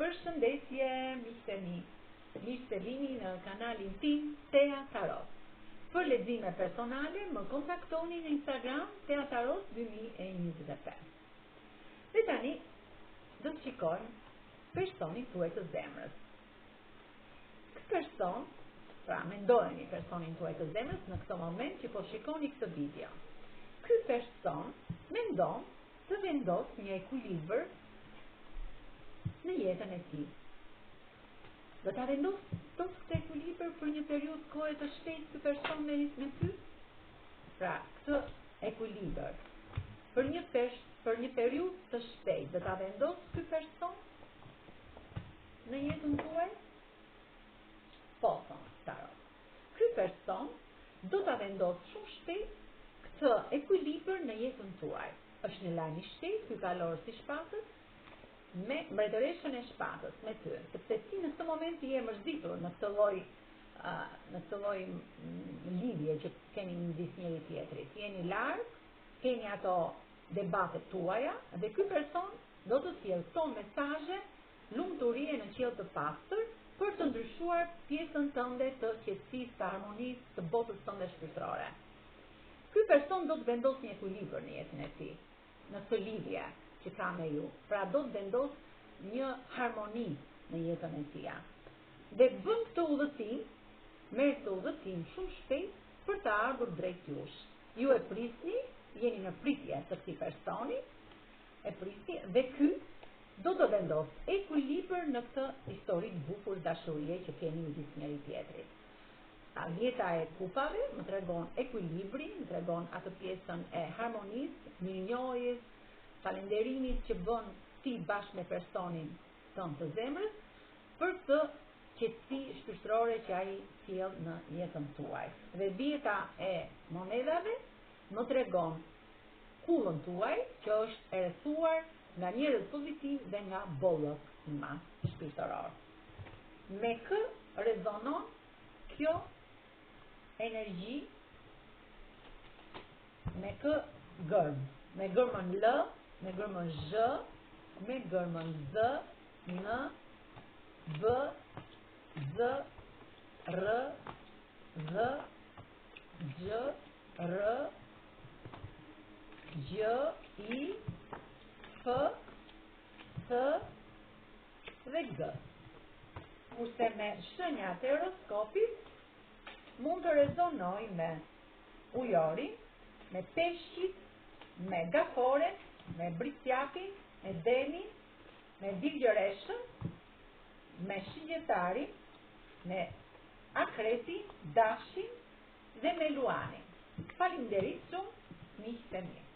Përshëndetje, miqtë e mi. Miqtë të vini në kanalin tim Tea Tarot. Për lexime personale më kontaktoni në Instagram Tea Tarot 2025. Dhe tani do të shikojmë personin tuaj të zemrës. Këtë person, pra mendojeni personin tuaj të zemrës në këtë moment që po shikoni këtë video. Ky person mendon të vendos një ekuilibër në jetën e tij. Do ta vendosë këtë ekuilibër për një periudhë kohe të shpejtë ky person me ty? Pra, këtë ekuilibër për një periudhë të shpejtë do ta vendosë ky person në jetën tuaj? Po, tarot. Ky person do ta vendosë shumë shpejt këtë ekuilibër në jetën tuaj. Është një lajm i shtejtë, ky kalor si shpatës, me mbretëreshën e shpatës me ty, sepse ti në këtë moment je mërzitur në këtë lloj lidhje që keni midis njëri tjetrit. Jeni larg, keni ato debatet tuaja dhe ky person do të sjellë këto mesazhe lumturie në qiell të pastër për të ndryshuar pjesën tënde të qetësisë, të harmonisë, të botës tënde shpirtërore. Ky person do të vendosë një ekuilibër në jetën e tij, në këtë lidhje që ka me ju. Pra do të vendos një harmoni në jetën e tij. Dhe bën këtë udhëtim, merr këtë udhëtim shumë shpejt për të ardhur drejt jush. Ju e prisni, jeni në pritje të këtij personi, e prisni dhe ky do të vendos ekuilibër në këtë histori të bukur dashurie që keni midis njëri tjetrit. Jeta e kupave më tregon ekuilibrin, më tregon atë pjesën e harmonisë, mirënjohjes, falënderimit që bën ti bashkë me personin tënd të zemrës për të qetësi shpirtërore që ai sjell në jetën tuaj. Dhe dieta e monedhave më tregon kullën tuaj që është e rrethuar nga njerëz pozitiv dhe nga bollok i madh shpirtëror. Me kë rezonon kjo energji? Me kë gërm? Me gërmën L, me gërmën Zh, me gërmën Z, N, B, Z, R, G, Gj, R, Gj, I, F, T dhe G. Kurse me shenjat e horoskopit mund të rezonoj me ujorin, me peshqit, me gaforen, me britjapin, me denin, me digjëreshën, me shigjetarin, me akretin, dashin dhe me luanin. Faleminderit shumë, miqtë e mi.